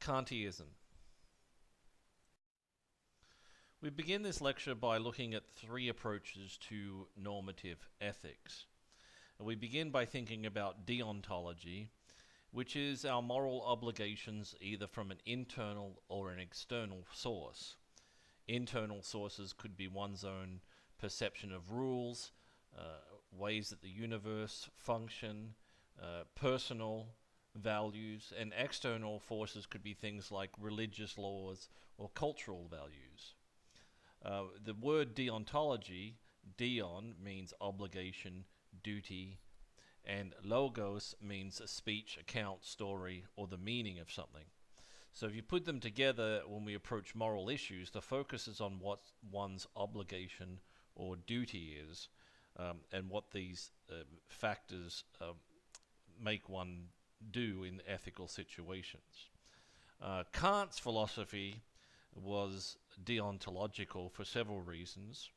Kantianism. We begin this lecture by looking at three approaches to normative ethics. We begin by thinking about deontology, which is our moral obligations either from an internal or an external source. Internal sources could be one's own perception of rules, ways that the universe function, personal values, and external forces could be things like religious laws or cultural values. The word deontology, deon means obligation, duty, and logos means a speech, account, story, or the meaning of something. So if you put them together when we approach moral issues, the focus is on what one's obligation or duty is, and what these factors make one do in ethical situations. Kant's philosophy was deontological for several reasons.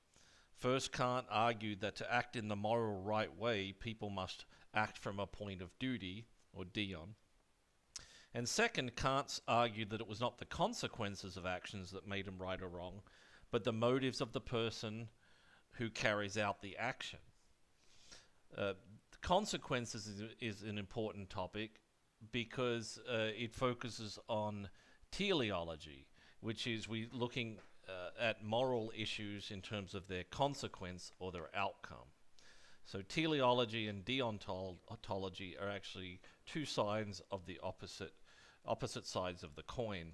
First, Kant argued that to act in the moral right way, people must act from a point of duty, or deon. And second, Kant argued that it was not the consequences of actions that made them right or wrong, but the motives of the person who carries out the action. Consequences is an important topic because it focuses on teleology, which is we looking at moral issues in terms of their consequence or their outcome. So teleology and deontology are actually two sides of the opposite sides of the coin.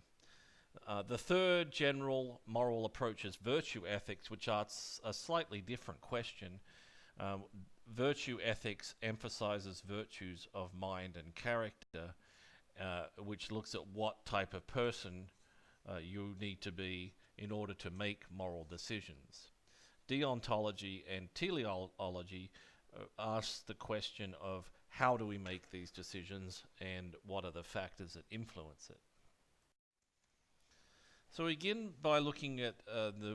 The third general moral approach is virtue ethics, which asks a slightly different question. Virtue ethics emphasizes virtues of mind and character, which looks at what type of person you need to be in order to make moral decisions. Deontology and teleology asks the question of how do we make these decisions and what are the factors that influence it. So we begin by looking at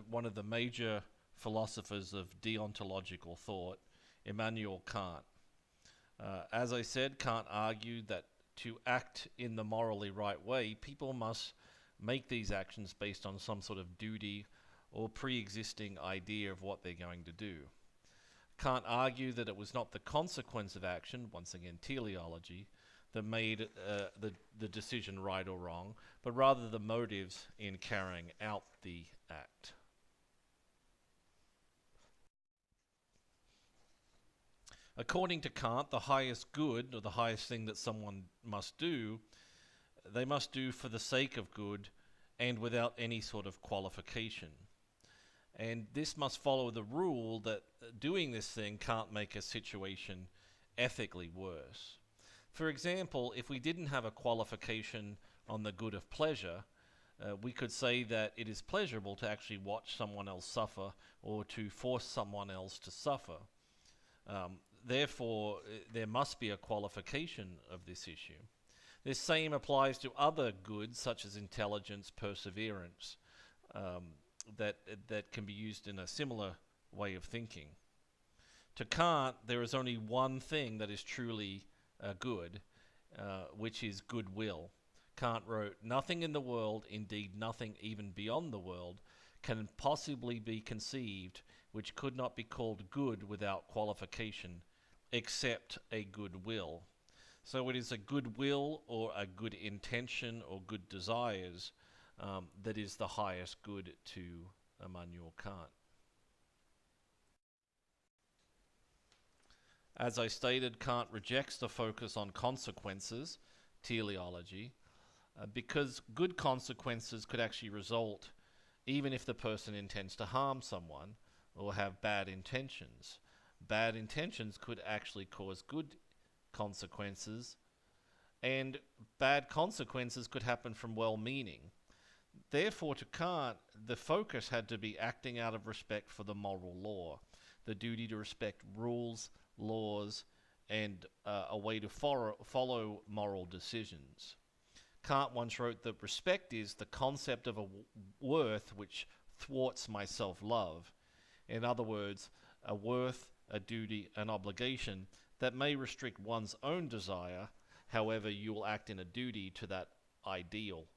one of the major philosophers of deontological thought, Immanuel Kant. As I said, Kant argued that to act in the morally right way, people must make these actions based on some sort of duty or pre-existing idea of what they're going to do. Kant argued that it was not the consequence of action, once again teleology, that made the decision right or wrong, but rather the motives in carrying out the act. According to Kant, the highest good, or the highest thing that someone must do, they must do for the sake of good and without any sort of qualification. And this must follow the rule that doing this thing can't make a situation ethically worse. For example, if we didn't have a qualification on the good of pleasure, we could say that it is pleasurable to actually watch someone else suffer or to force someone else to suffer. Therefore, there must be a qualification of this issue. This same applies to other goods such as intelligence, perseverance, that can be used in a similar way of thinking. To Kant, there is only one thing that is truly good, which is goodwill. Kant wrote, "Nothing in the world, indeed nothing even beyond the world, can possibly be conceived which could not be called good without qualification, except a good will." So it is a good will or a good intention or good desires that is the highest good to Immanuel Kant. As I stated, Kant rejects the focus on consequences, teleology, because good consequences could actually result even if the person intends to harm someone or have bad intentions. Bad intentions could actually cause good consequences, and bad consequences could happen from well-meaning. Therefore, to Kant, the focus had to be acting out of respect for the moral law, the duty to respect rules, laws, and a way to follow moral decisions. Kant once wrote that respect is the concept of a worth which thwarts my self-love. In other words, a worth, a duty, an obligation that may restrict one's own desire, however you will act in a duty to that ideal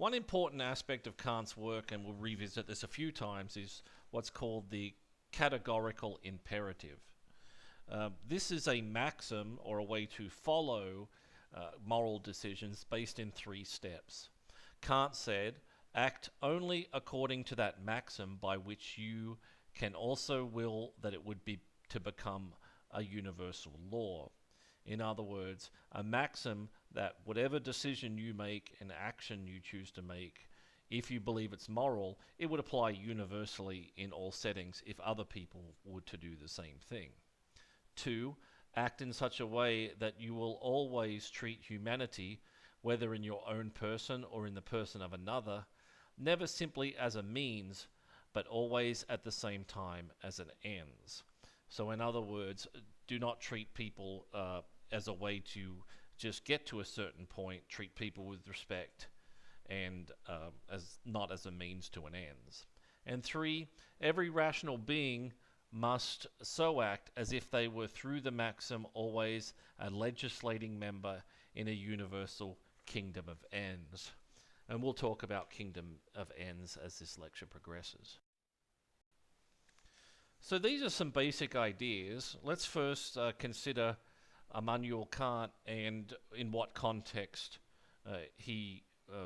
One important aspect of Kant's work, and we'll revisit this a few times, is what's called the categorical imperative. This is a maxim or a way to follow moral decisions based in 3 steps. Kant said, act only according to that maxim by which you can also will that it would be to become a universal law. In other words, a maxim that whatever decision you make and action you choose to make, if you believe it's moral, it would apply universally in all settings if other people were to do the same thing. 2, act in such a way that you will always treat humanity, whether in your own person or in the person of another, never simply as a means, but always at the same time as an ends. So in other words, do not treat people as a way to just get to a certain point, treat people with respect, and as not as a means to an ends. And 3, every rational being must so act as if they were through the maxim always a legislating member in a universal kingdom of ends. And we'll talk about kingdom of ends as this lecture progresses. So these are some basic ideas. Let's first consider Immanuel Kant and in what context he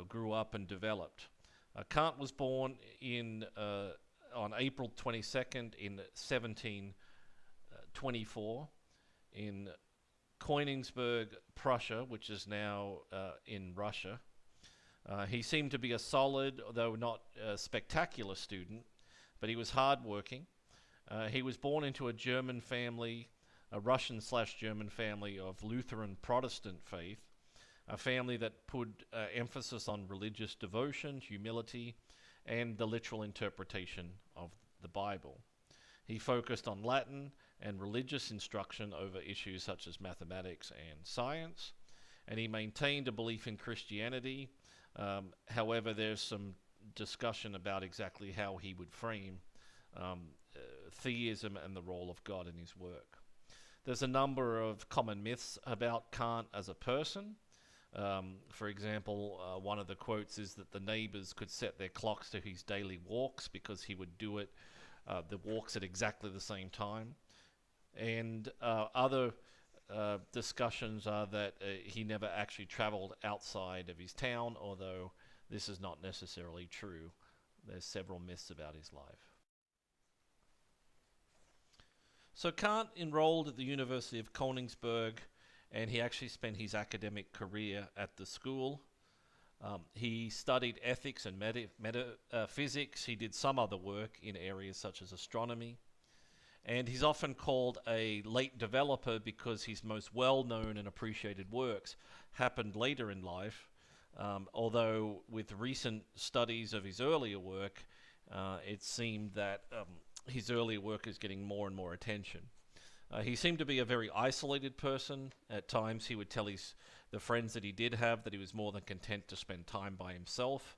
grew up and developed. Kant was born on April 22nd in 1724 in Königsberg, Prussia, which is now in Russia. He seemed to be a solid, though not spectacular student, but he was hardworking. He was born into a German family, a Russian/German family of Lutheran Protestant faith, a family that put emphasis on religious devotion, humility, and the literal interpretation of the Bible. He focused on Latin and religious instruction over issues such as mathematics and science, and he maintained a belief in Christianity. However, there's some discussion about exactly how he would frame theism and the role of God in his work. There's a number of common myths about Kant as a person. For example, one of the quotes is that the neighbors could set their clocks to his daily walks because he would do it, the walks at exactly the same time. And other discussions are that he never actually traveled outside of his town, although this is not necessarily true. There's several myths about his life. So Kant enrolled at the University of Königsberg, and he actually spent his academic career at the school. He studied ethics and metaphysics. He did some other work in areas such as astronomy. And he's often called a late developer because his most well-known and appreciated works happened later in life, although with recent studies of his earlier work, it seemed that his earlier work is getting more and more attention. He seemed to be a very isolated person. At times he would tell the friends that he did have that he was more than content to spend time by himself.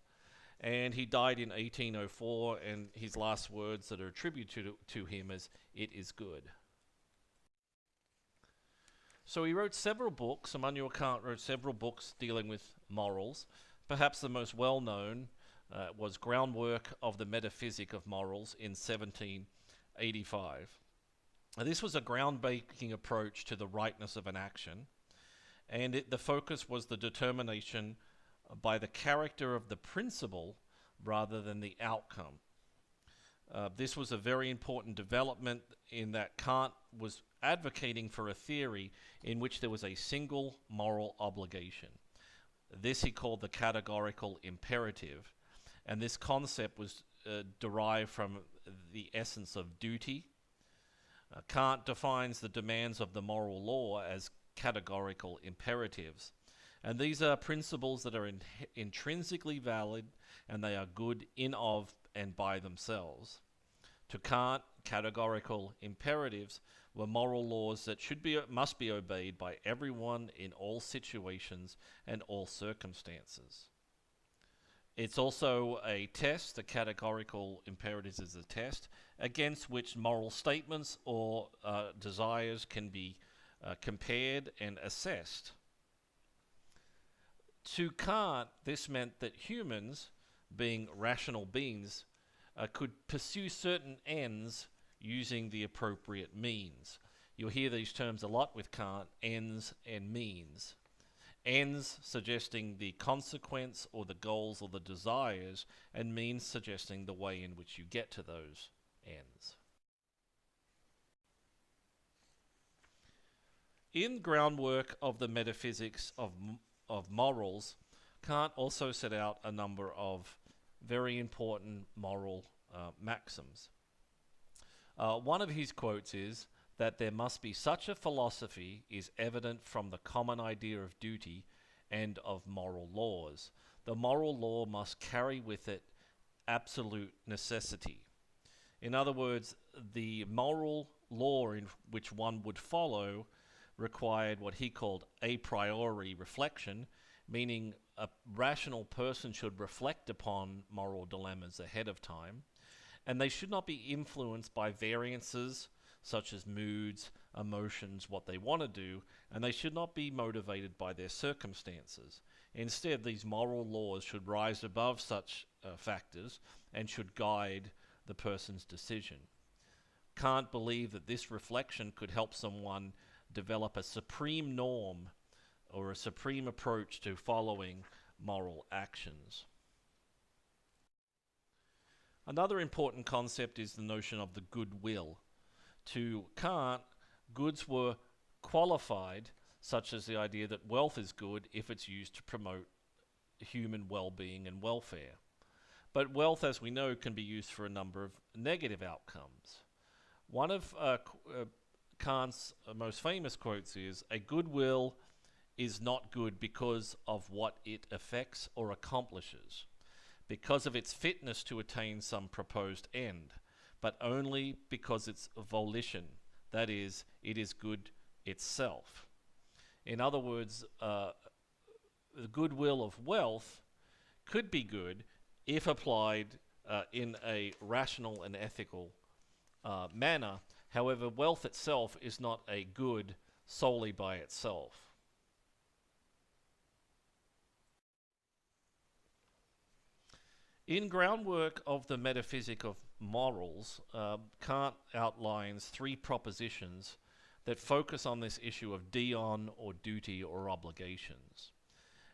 And he died in 1804, and his last words that are attributed to him is, "It is good." So he wrote several books. Immanuel Kant wrote several books dealing with morals. Perhaps the most well-known was Groundwork of the Metaphysic of Morals in 1785. This was a groundbreaking approach to the rightness of an action, and the focus was the determination by the character of the principle rather than the outcome. This was a very important development in that Kant was advocating for a theory in which there was a single moral obligation. This he called the categorical imperative, and this concept was derived from the essence of duty. Kant defines the demands of the moral law as categorical imperatives. And these are principles that are intrinsically valid, and they are good in of and by themselves. To Kant, categorical imperatives were moral laws that must be obeyed by everyone in all situations and all circumstances. It's also a test. The categorical imperatives is a test against which moral statements or desires can be compared and assessed. To Kant, this meant that humans, being rational beings, could pursue certain ends using the appropriate means. You'll hear these terms a lot with Kant, ends and means. Ends suggesting the consequence or the goals or the desires, and means suggesting the way in which you get to those ends. In groundwork of the metaphysics of morals, Kant also set out a number of very important moral maxims. One of his quotes is that there must be such a philosophy is evident from the common idea of duty and of moral laws. The moral law must carry with it absolute necessity. In other words, the moral law in which one would follow required what he called a priori reflection, meaning a rational person should reflect upon moral dilemmas ahead of time, and they should not be influenced by variances such as moods, emotions, what they want to do, and they should not be motivated by their circumstances. Instead, these moral laws should rise above such factors and should guide the person's decision. Kant believed that this reflection could help someone develop a supreme norm or a supreme approach to following moral actions. Another important concept is the notion of the good will. To Kant, goods were qualified, such as the idea that wealth is good if it's used to promote human well-being and welfare. But wealth, as we know, can be used for a number of negative outcomes. One of Kant's most famous quotes is, "A good will is not good because of what it affects or accomplishes, because of its fitness to attain some proposed end, but only because its volition, that is, it is good itself." In other words, the goodwill of wealth could be good if applied in a rational and ethical manner. However, wealth itself is not a good solely by itself. In groundwork of the metaphysic of morals, Kant outlines three propositions that focus on this issue of dion or duty or obligations.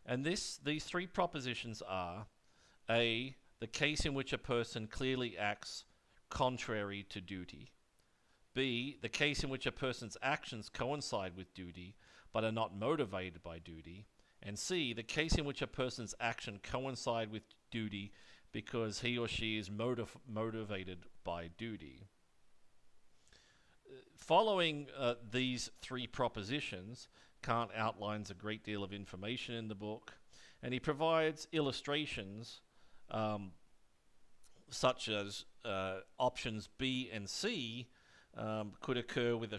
And these three propositions are: A, the case in which a person clearly acts contrary to duty; B, the case in which a person's actions coincide with duty but are not motivated by duty; and C, the case in which a person's action coincide with duty because he or she is motivated by duty. Following these three propositions, Kant outlines a great deal of information in the book, and he provides illustrations such as options B and C could occur with a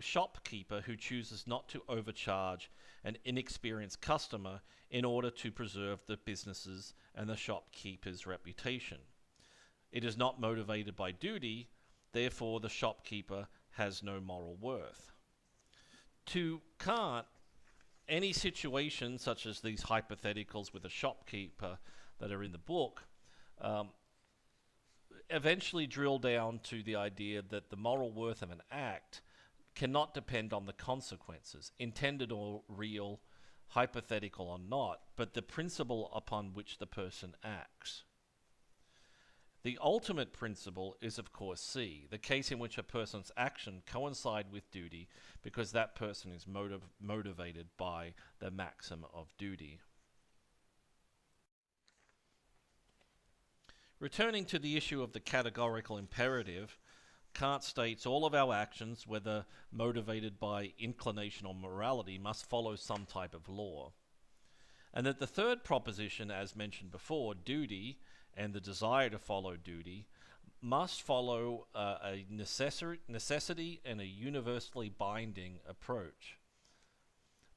shopkeeper who chooses not to overcharge an inexperienced customer in order to preserve the business's and the shopkeeper's reputation. It is not motivated by duty, therefore the shopkeeper has no moral worth. To Kant, any situation such as these hypotheticals with a shopkeeper that are in the book eventually drill down to the idea that the moral worth of an act cannot depend on the consequences, intended or real, hypothetical or not, but the principle upon which the person acts. The ultimate principle is, of course, C, the case in which a person's action coincide with duty because that person is motivated by the maxim of duty. Returning to the issue of the categorical imperative, Kant states all of our actions, whether motivated by inclination or morality, must follow some type of law. And that the third proposition, as mentioned before, duty, and the desire to follow duty, must follow a necessity and a universally binding approach.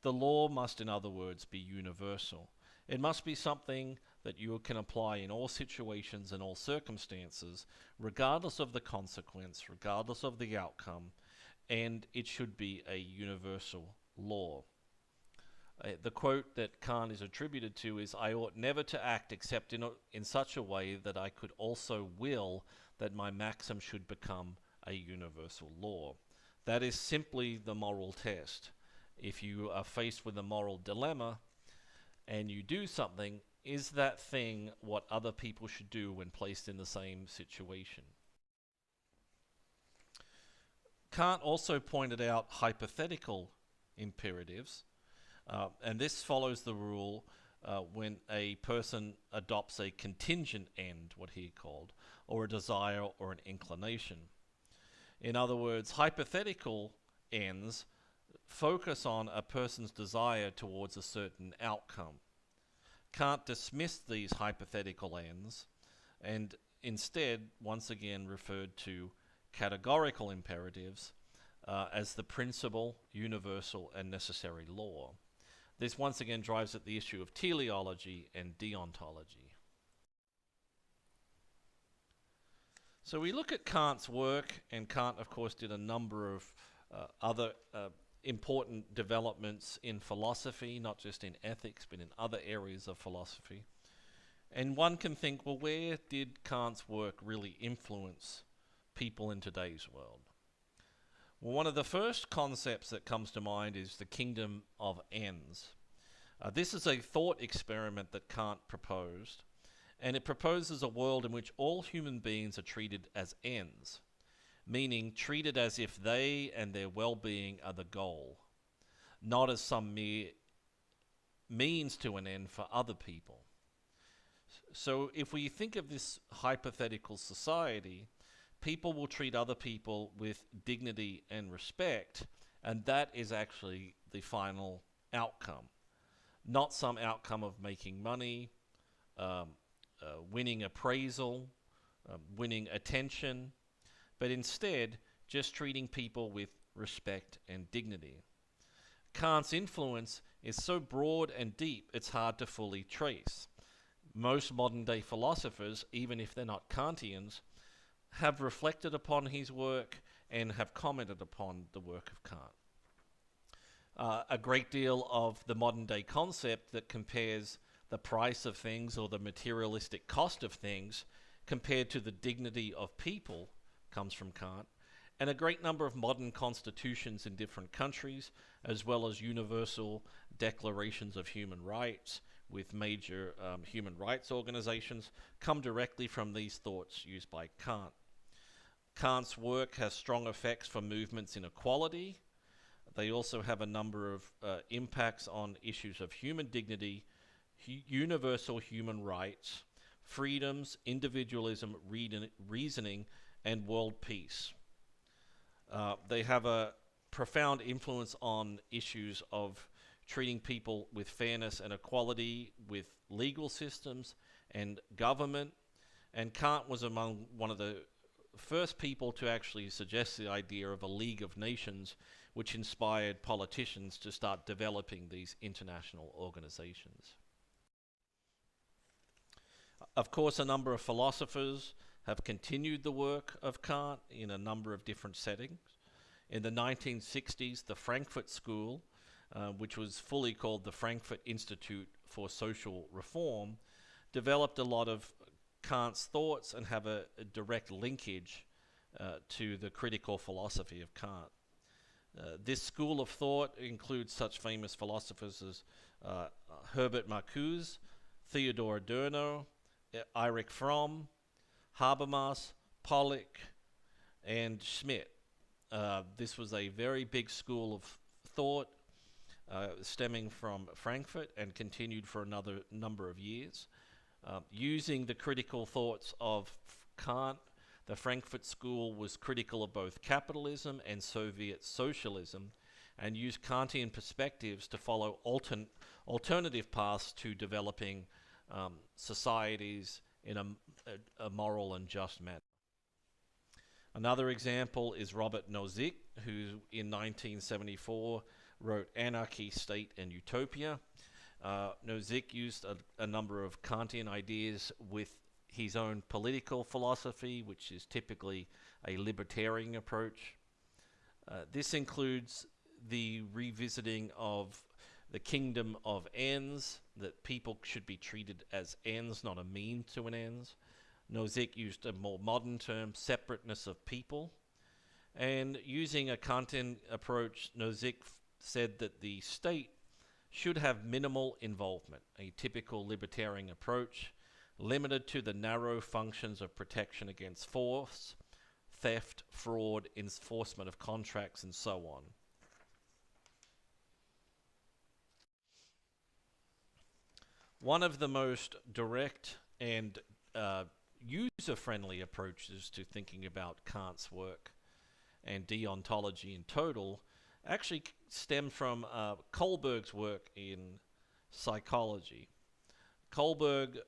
The law must, in other words, be universal. It must be something that you can apply in all situations and all circumstances, regardless of the consequence, regardless of the outcome, and it should be a universal law. The quote that Kant is attributed to is, "I ought never to act except in such a way that I could also will that my maxim should become a universal law." That is simply the moral test. If you are faced with a moral dilemma and you do something, is that thing what other people should do when placed in the same situation? Kant also pointed out hypothetical imperatives, and this follows the rule when a person adopts a contingent end, what he called, or a desire or an inclination. In other words, hypothetical ends focus on a person's desire towards a certain outcome. Kant dismissed these hypothetical ends and instead once again referred to categorical imperatives as the principal, universal, and necessary law. This once again drives at the issue of teleology and deontology. So we look at Kant's work, and Kant, of course, did a number of other important developments in philosophy, not just in ethics, but in other areas of philosophy. And one can think, well, where did Kant's work really influence people in today's world? Well, one of the first concepts that comes to mind is the kingdom of ends. This is a thought experiment that Kant proposed, and it proposes a world in which all human beings are treated as ends, meaning treated as if they and their well-being are the goal, not as some mere means to an end for other people. So if we think of this hypothetical society, people will treat other people with dignity and respect, and that is actually the final outcome, not some outcome of making money, winning appraisal, winning attention, but instead just treating people with respect and dignity. Kant's influence is so broad and deep it's hard to fully trace. Most modern day philosophers, even if they're not Kantians, have reflected upon his work and have commented upon the work of Kant. A great deal of the modern day concept that compares the price of things or the materialistic cost of things compared to the dignity of people comes from Kant, and a great number of modern constitutions in different countries, as well as universal declarations of human rights with major human rights organizations, come directly from these thoughts used by Kant. Kant's work has strong effects for movements in equality. They also have a number of impacts on issues of human dignity, universal human rights, freedoms, individualism, reasoning, and world peace. They have a profound influence on issues of treating people with fairness and equality, with legal systems and government. And Kant was among one of the first people to actually suggest the idea of a League of Nations, which inspired politicians to start developing these international organizations. Of course, a number of philosophers have continued the work of Kant in a number of different settings. In the 1960s, the Frankfurt School, which was fully called the Frankfurt Institute for Social Reform, developed a lot of Kant's thoughts and have a direct linkage to the critical philosophy of Kant. This school of thought includes such famous philosophers as Herbert Marcuse, Theodor Adorno, Erich Fromm, Habermas, Pollock, and Schmidt. This was a very big school of thought stemming from Frankfurt and continued for another number of years. Using the critical thoughts of Kant, the Frankfurt School was critical of both capitalism and Soviet socialism and used Kantian perspectives to follow alternative paths to developing societies in a moral and just manner. Another example is Robert Nozick, who in 1974 wrote Anarchy, State, and Utopia. Nozick used a number of Kantian ideas with his own political philosophy, which is typically a libertarian approach. This includes the revisiting of the kingdom of ends, that people should be treated as ends, not a mean to an ends. Nozick used a more modern term, separateness of people. And using a Kantian approach, Nozick said that the state should have minimal involvement, a typical libertarian approach, limited to the narrow functions of protection against force, theft, fraud, enforcement of contracts, and so on. One of the most direct and user-friendly approaches to thinking about Kant's work and deontology in total actually stemmed from Kohlberg's work in psychology. Kohlberg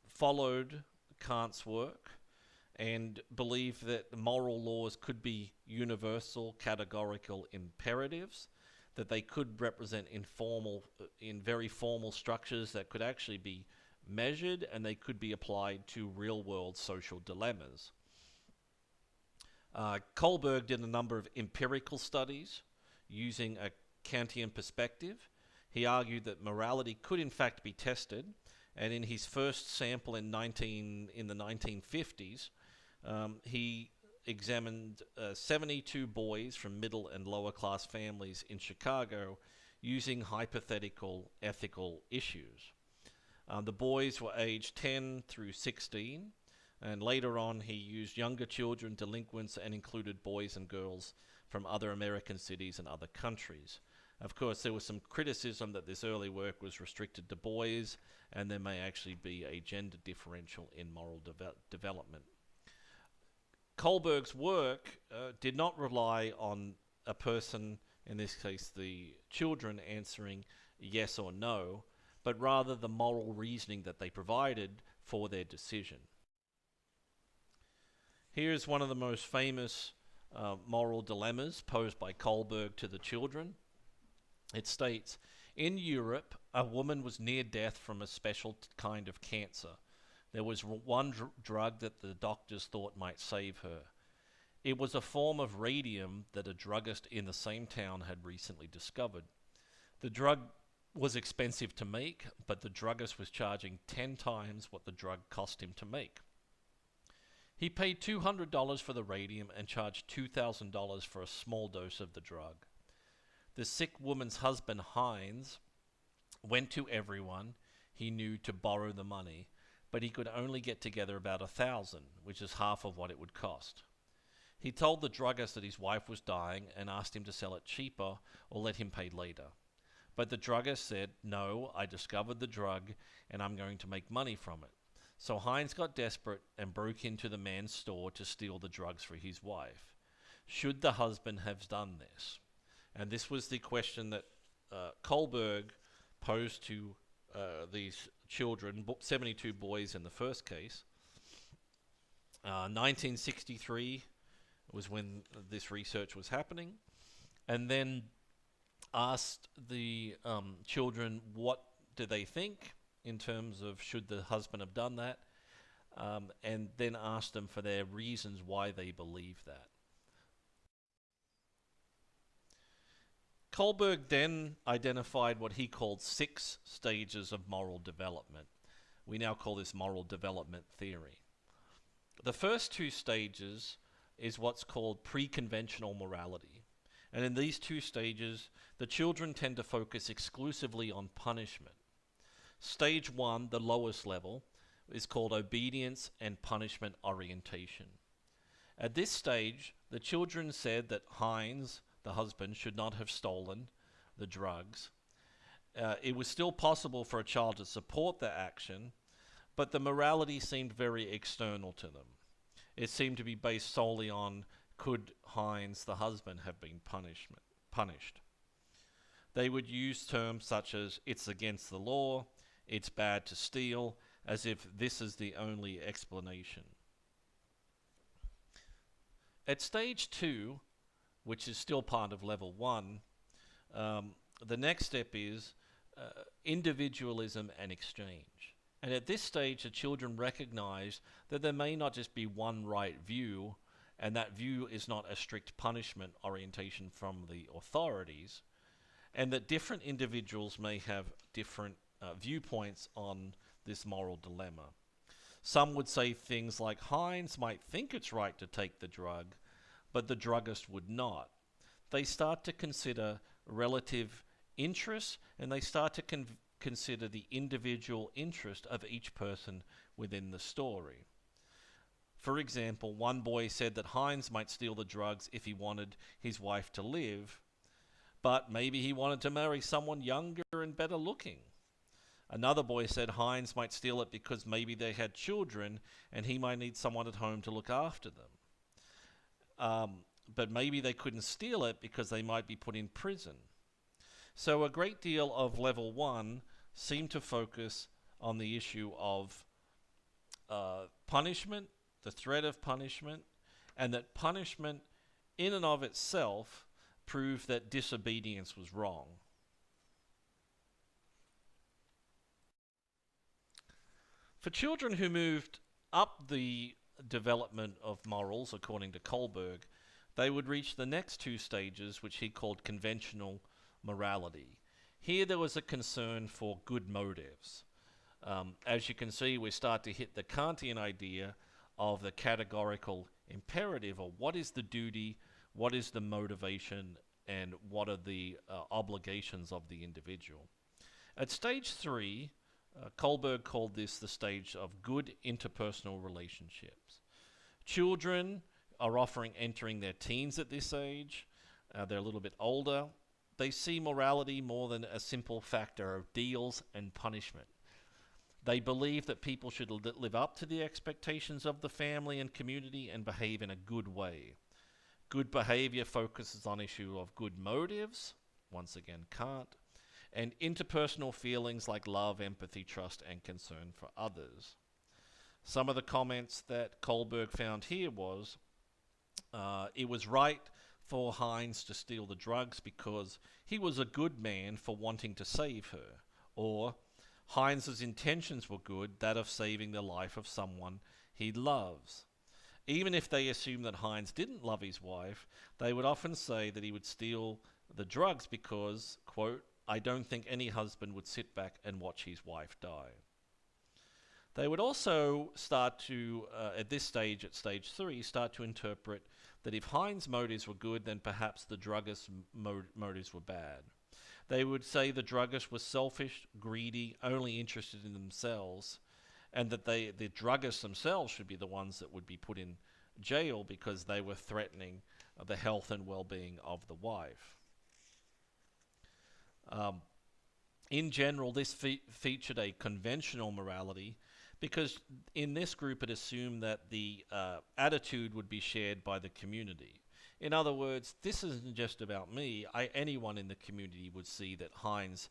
followed Kant's work and believed that moral laws could be universal, categorical imperatives, that they could represent in very formal structures that could actually be measured, and they could be applied to real-world social dilemmas. Kohlberg did a number of empirical studies using a Kantian perspective. He argued that morality could in fact be tested, and in his first sample in the 1950s, he examined 72 boys from middle and lower class families in Chicago using hypothetical ethical issues. The boys were aged 10 through 16, and later on he used younger children, delinquents, and included boys and girls from other American cities and other countries. Of course, there was some criticism that this early work was restricted to boys, and there may actually be a gender differential in moral development. Kohlberg's work did not rely on a person, in this case the children, answering yes or no, but rather the moral reasoning that they provided for their decision. Here's one of the most famous moral dilemmas posed by Kohlberg to the children. It states, in Europe, a woman was near death from a special kind of cancer. There was one drug that the doctors thought might save her. It was a form of radium that a druggist in the same town had recently discovered. The drug was expensive to make, but the druggist was charging 10 times what the drug cost him to make. He paid $200 for the radium and charged $2,000 for a small dose of the drug. The sick woman's husband, Heinz, went to everyone he knew to borrow the money, but he could only get together about $1,000, which is half of what it would cost. He told the druggist that his wife was dying and asked him to sell it cheaper or let him pay later. But the druggist said, no, I discovered the drug and I'm going to make money from it. So Heinz got desperate and broke into the man's store to steal the drugs for his wife. Should the husband have done this? And this was the question that Kohlberg posed to these children, 72 boys in the first case. 1963 was when this research was happening, and then asked the children what do they think in terms of should the husband have done that, and then asked them for their reasons why they believe that. Kohlberg then identified what he called 6 stages of moral development. We now call this moral development theory. The first 2 stages is what's called pre-conventional morality. And in these 2 stages, the children tend to focus exclusively on punishment. Stage 1, the lowest level, is called obedience and punishment orientation. At this stage, the children said that Heinz, the husband, should not have stolen the drugs. It was still possible for a child to support the action, but the morality seemed very external to them. It seemed to be based solely on could Heinz, the husband, have been punished. They would use terms such as it's against the law, it's bad to steal, as if this is the only explanation. At stage 2, which is still part of level 1, the next step is individualism and exchange. And at this stage, the children recognize that there may not just be one right view, and that view is not a strict punishment orientation from the authorities. and that different individuals may have different viewpoints on this moral dilemma. Some would say things like Heinz might think it's right to take the drug, but the druggist would not. They start to consider relative interests, and they start to consider the individual interest of each person within the story. For example, one boy said that Heinz might steal the drugs if he wanted his wife to live, but maybe he wanted to marry someone younger and better looking. Another boy said Heinz might steal it because maybe they had children and he might need someone at home to look after them. But maybe they couldn't steal it because they might be put in prison. So a great deal of level 1 seemed to focus on the issue of punishment, the threat of punishment, and that punishment in and of itself proved that disobedience was wrong. For children who moved up the development of morals, according to Kohlberg, they would reach the next two stages, which he called conventional morality. Here there was a concern for good motives. As you can see, we start to hit the Kantian idea of the categorical imperative, or what is the duty, what is the motivation, and what are the obligations of the individual. At stage 3, Kohlberg called this the stage of good interpersonal relationships. Children are often entering their teens at this age. They're a little bit older. They see morality more than a simple factor of deals and punishment. They believe that people should live up to the expectations of the family and community and behave in a good way. Good behavior focuses on issue of good motives, once again Kant, and interpersonal feelings like love, empathy, trust, and concern for others. Some of the comments that Kohlberg found here was, it was right for Heinz to steal the drugs because he was a good man for wanting to save her, or Heinz's intentions were good, that of saving the life of someone he loves. Even if they assumed that Heinz didn't love his wife, they would often say that he would steal the drugs because, quote, I don't think any husband would sit back and watch his wife die. They would also start to, at this stage, at stage 3, start to interpret that if Heinz's motives were good, then perhaps the druggist's motives were bad. They would say the druggist was selfish, greedy, only interested in themselves, and that the druggists themselves should be the ones that would be put in jail because they were threatening the health and well-being of the wife. In general, this featured a conventional morality because in this group it assumed that the attitude would be shared by the community. In other words, this isn't just about me. Anyone in the community would see that Heinz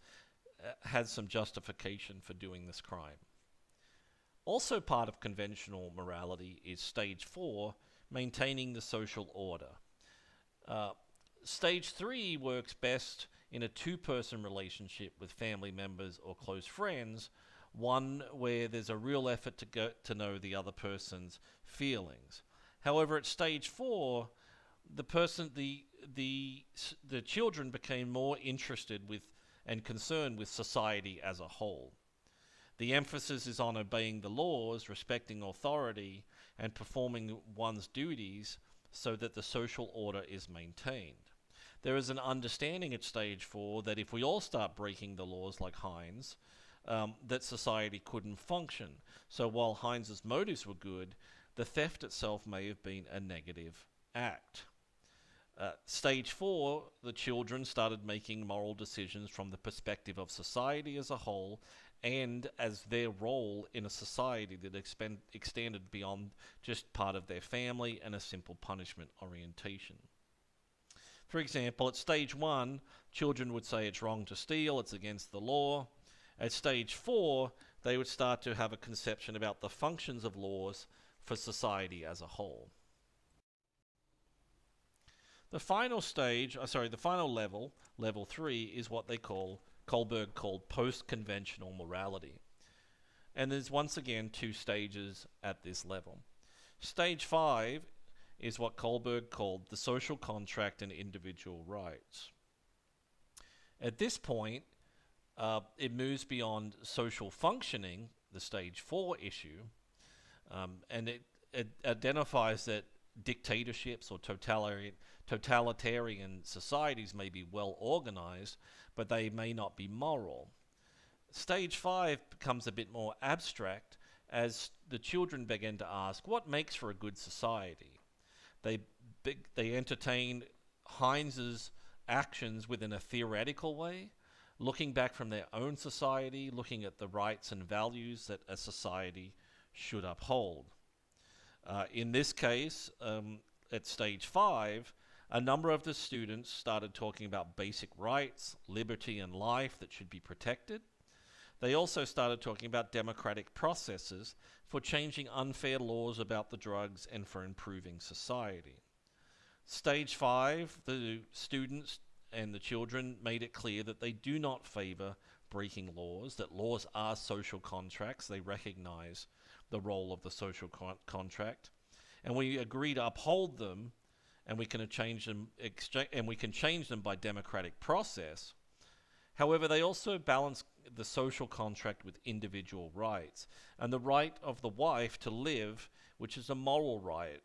had some justification for doing this crime. Also part of conventional morality is stage 4, maintaining the social order. Stage 3 works best in a two-person relationship with family members or close friends, one where there's a real effort to get to know the other person's feelings. However, at stage 4, the children became more interested with and concerned with society as a whole. The emphasis is on obeying the laws, respecting authority, and performing one's duties so that the social order is maintained. There is an understanding at stage 4 that if we all start breaking the laws like Heinz, that society couldn't function. So while Heinz's motives were good, the theft itself may have been a negative act. Stage 4, the children started making moral decisions from the perspective of society as a whole and as their role in a society that extended beyond just part of their family and a simple punishment orientation. For example, at stage 1, children would say it's wrong to steal, it's against the law. At stage 4, they would start to have a conception about the functions of laws for society as a whole. The final level, level 3, is what Kohlberg called post-conventional morality. And there's once again two stages at this level. Stage 5 is what Kohlberg called the social contract and individual rights. At this point, it moves beyond social functioning, the stage 4 issue, and it identifies that dictatorships or totalitarian societies may be well organized, but they may not be moral. Stage 5 becomes a bit more abstract as the children begin to ask what makes for a good society. They, they entertain Heinz's actions within a theoretical way, looking back from their own society, looking at the rights and values that a society should uphold. In this case, at stage 5, a number of the students started talking about basic rights, liberty, and life that should be protected. They also started talking about democratic processes for changing unfair laws about the drugs and for improving society. Stage 5, the students and the children made it clear that they do not favor breaking laws, that laws are social contracts. They recognize the role of the social contract, and we agree to uphold them, and we can change them by democratic process. However, they also balance the social contract with individual rights and the right of the wife to live, which is a moral right.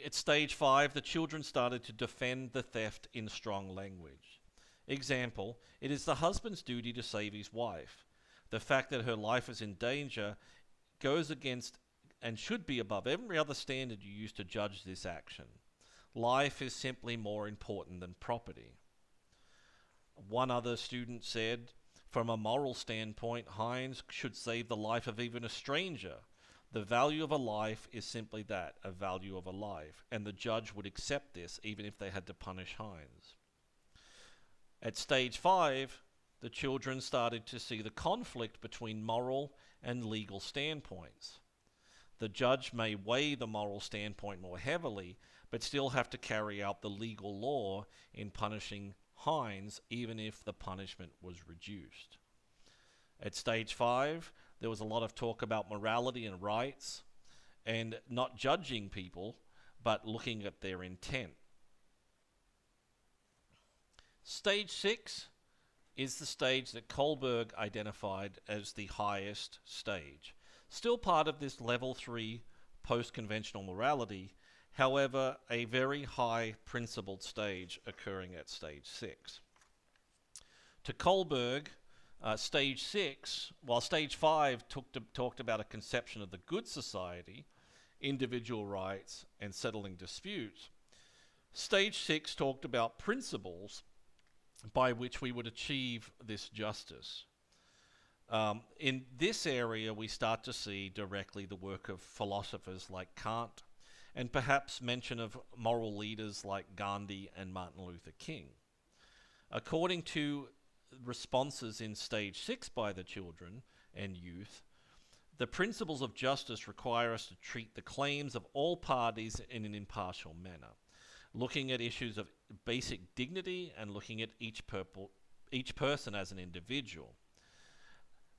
At stage 5, the children started to defend the theft in strong language. Example, it is the husband's duty to save his wife. The fact that her life is in danger goes against and should be above every other standard you use to judge this action. Life is simply more important than property. One other student said, from a moral standpoint, Heinz should save the life of even a stranger. The value of a life is simply that, a value of a life, and the judge would accept this even if they had to punish Heinz. At stage 5, the children started to see the conflict between moral and legal standpoints. The judge may weigh the moral standpoint more heavily, but still have to carry out the legal law in punishing Heinz, even if the punishment was reduced. At stage 5, there was a lot of talk about morality and rights, and not judging people, but looking at their intent. Stage 6 is the stage that Kohlberg identified as the highest stage. Still part of this level 3 post-conventional morality, however, a very high principled stage occurring at stage 6. To Kohlberg, stage 6, while stage 5 talked about a conception of the good society, individual rights, and settling disputes, stage 6 talked about principles by which we would achieve this justice. In this area, we start to see directly the work of philosophers like Kant, and perhaps mention of moral leaders like Gandhi and Martin Luther King. According to responses in stage 6 by the children and youth, the principles of justice require us to treat the claims of all parties in an impartial manner, looking at issues of basic dignity and looking at each person as an individual.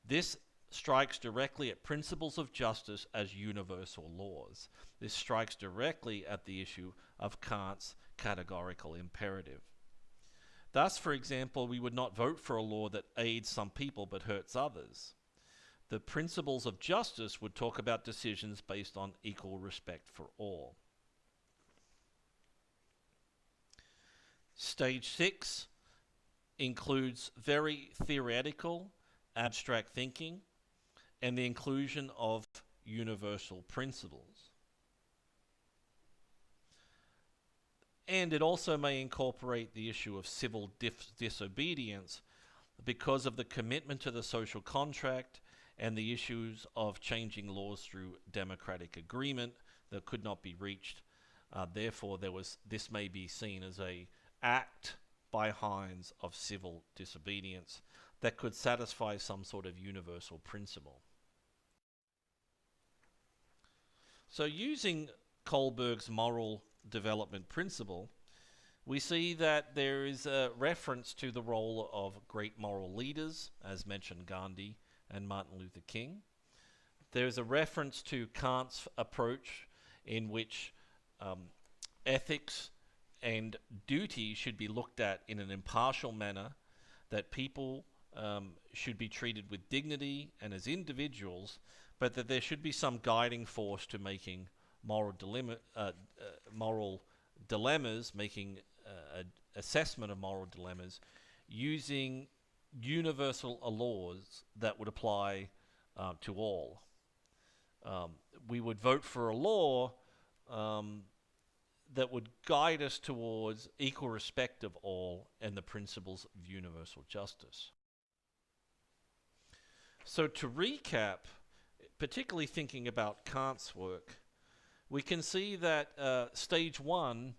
This strikes directly at principles of justice as universal laws. This strikes directly at the issue of Kant's categorical imperative. Thus, for example, we would not vote for a law that aids some people but hurts others. The principles of justice would talk about decisions based on equal respect for all. Stage 6 includes very theoretical, abstract thinking, and the inclusion of universal principles. And it also may incorporate the issue of civil disobedience because of the commitment to the social contract and the issues of changing laws through democratic agreement that could not be reached. Therefore, this may be seen as an act by Heinz of civil disobedience that could satisfy some sort of universal principle. So using Kohlberg's moral development principle, we see that there is a reference to the role of great moral leaders, as mentioned Gandhi and Martin Luther King. There is a reference to Kant's approach in which ethics and duty should be looked at in an impartial manner, that people should be treated with dignity and as individuals, but that there should be some guiding force to making moral dilemmas, making assessment of moral dilemmas using universal laws that would apply to all. We would vote for a law that would guide us towards equal respect of all and the principles of universal justice. So to recap, particularly thinking about Kant's work, we can see that stage one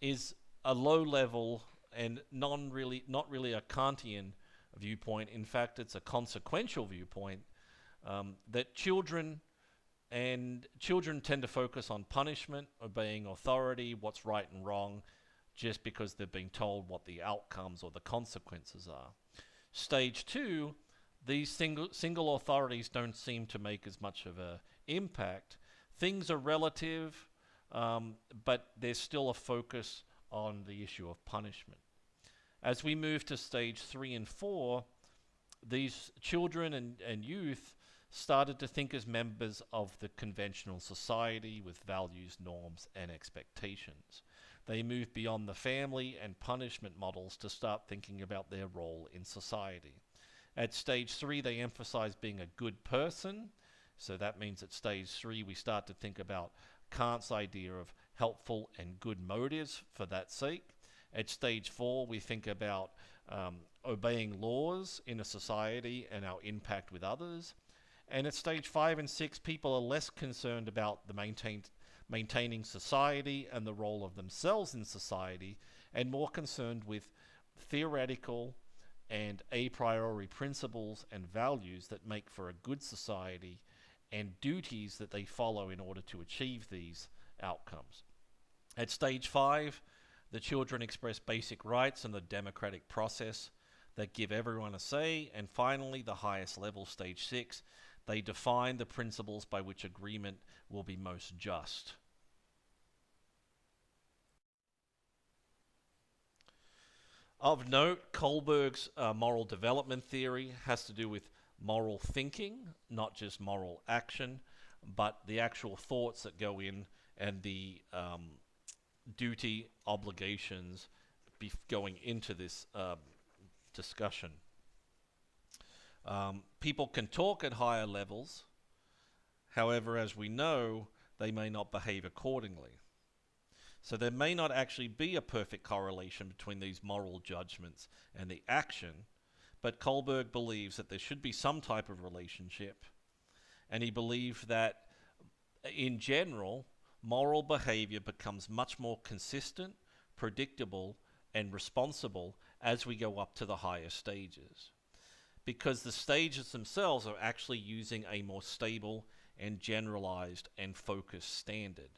is a low level and not really a Kantian viewpoint. In fact, it's a consequential viewpoint that children tend to focus on punishment, obeying authority, what's right and wrong, just because they've been told what the outcomes or the consequences are. Stage two, these single authorities don't seem to make as much of an impact. Things are relative, but there's still a focus on the issue of punishment. As we move to stage 3 and 4, these children and youth started to think as members of the conventional society with values, norms, and expectations. They moved beyond the family and punishment models to start thinking about their role in society. At stage 3, they emphasize being a good person. So that means at stage 3, we start to think about Kant's idea of helpful and good motives for that sake. At stage 4, we think about obeying laws in a society and our impact with others. And at stage 5 and 6, people are less concerned about the maintaining society and the role of themselves in society, and more concerned with theoretical and a priori principles and values that make for a good society and duties that they follow in order to achieve these outcomes. At stage 5, the children express basic rights in the democratic process that give everyone a say. And finally, the highest level, stage 6, they define the principles by which agreement will be most just. Of note, Kohlberg's moral development theory has to do with moral thinking, not just moral action, but the actual thoughts that go in and the duty, obligations going into this discussion. People can talk at higher levels, however, as we know, they may not behave accordingly. So there may not actually be a perfect correlation between these moral judgments and the action, but Kohlberg believes that there should be some type of relationship, and he believed that in general, moral behavior becomes much more consistent, predictable, and responsible as we go up to the higher stages, because the stages themselves are actually using a more stable and generalized and focused standard.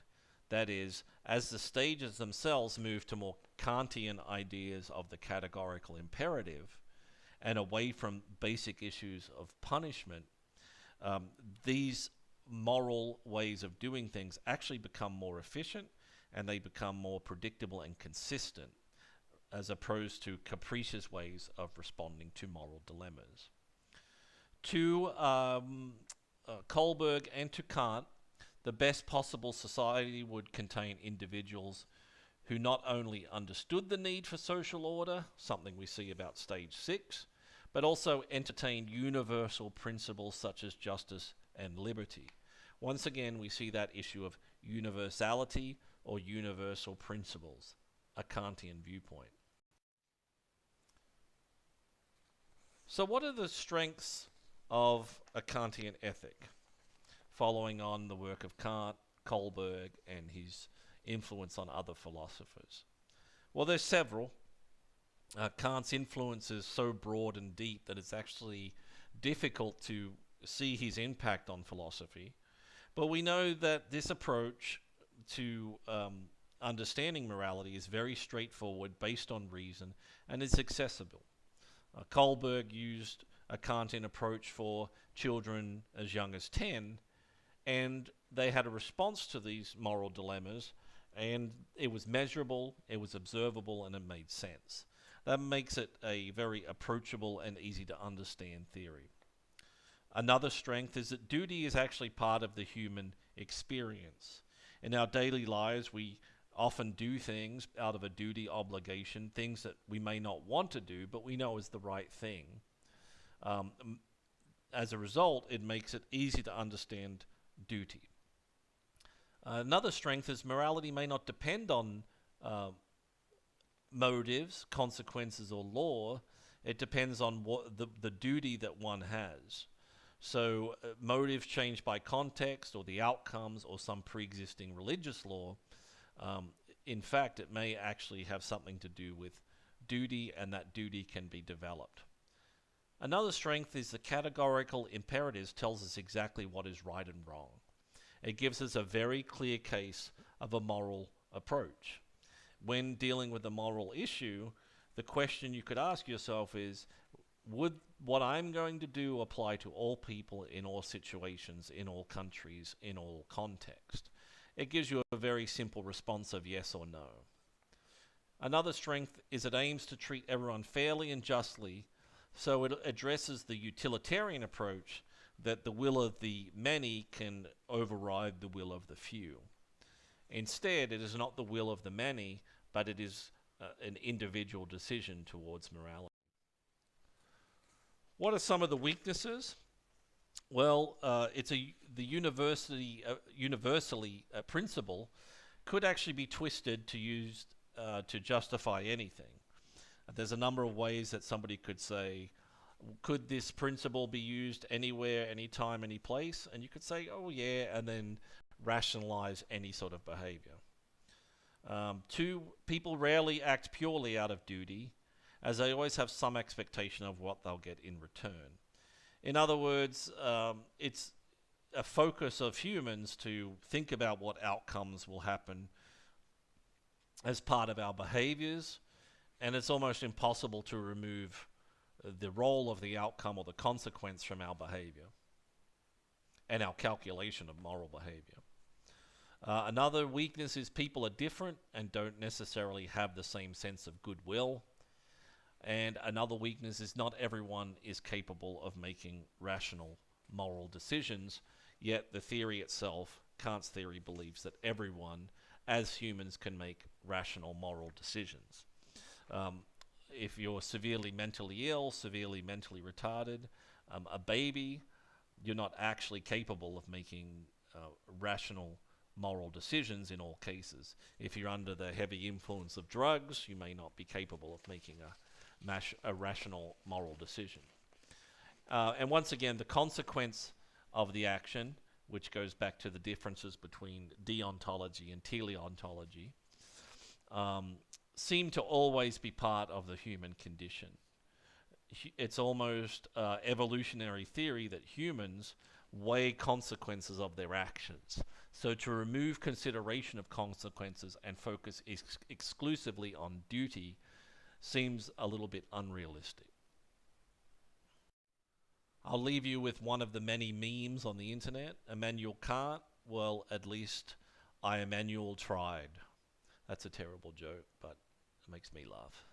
That is, as the stages themselves move to more Kantian ideas of the categorical imperative and away from basic issues of punishment, these moral ways of doing things actually become more efficient, and they become more predictable and consistent, as opposed to capricious ways of responding to moral dilemmas. To Kohlberg and to Kant, the best possible society would contain individuals who not only understood the need for social order, something we see about stage 6, but also entertained universal principles such as justice and liberty. Once again, we see that issue of universality or universal principles, a Kantian viewpoint. So what are the strengths of a Kantian ethic, following on the work of Kant, Kohlberg, and his influence on other philosophers? Well, there's several. Kant's influence is so broad and deep that it's actually difficult to see his impact on philosophy. But we know that this approach to understanding morality is very straightforward, based on reason, and is accessible. Kohlberg used a Kantian approach for children as young as 10, and they had a response to these moral dilemmas And it was measurable, it was observable, and it made sense. That makes it a very approachable and easy to understand theory. Another strength is that duty is actually part of the human experience. In our daily lives, we often do things out of a duty obligation, things that we may not want to do, but we know is the right thing. Um, as a result, it makes it easy to understand duty. Another strength is morality may not depend on motives, consequences, or law. It depends on what the duty that one has. So motives change by context or the outcomes or some pre-existing religious law. In fact, it may actually have something to do with duty, and that duty can be developed. Another strength is the categorical imperatives tells us exactly what is right and wrong. It gives us a very clear case of a moral approach. When dealing with a moral issue, the question you could ask yourself is, would what I'm going to do apply to all people in all situations, in all countries, in all contexts? It gives you a very simple response of yes or no. Another strength is it aims to treat everyone fairly and justly, so it addresses the utilitarian approach that the will of the many can override the will of the few. Instead, it is not the will of the many, but it is an individual decision towards morality. What are some of the weaknesses? Well, the universally principle could actually be twisted to use to justify anything. There's a number of ways that somebody could say, could this principle be used anywhere, anytime, any place? And you could say, oh yeah, and then rationalize any sort of behavior. Two, people rarely act purely out of duty, as they always have some expectation of what they'll get in return. In other words, it's a focus of humans to think about what outcomes will happen as part of our behaviors, and it's almost impossible to remove the role of the outcome or the consequence from our behavior and our calculation of moral behavior. Another weakness is people are different and don't necessarily have the same sense of goodwill. And another weakness is not everyone is capable of making rational moral decisions, yet the theory itself, Kant's theory, believes that everyone, as humans, can make rational moral decisions. If you're severely mentally ill, severely mentally retarded, a baby, you're not actually capable of making rational moral decisions in all cases. If you're under the heavy influence of drugs, you may not be capable of making a rational moral decision. And once again, the consequence of the action, which goes back to the differences between deontology and teleontology, seem to always be part of the human condition. It's almost evolutionary theory that humans weigh consequences of their actions. So to remove consideration of consequences and focus exclusively on duty seems a little bit unrealistic. I'll leave you with one of the many memes on the internet. Immanuel Kant, well, at least I Immanuel tried. That's a terrible joke, but it makes me laugh.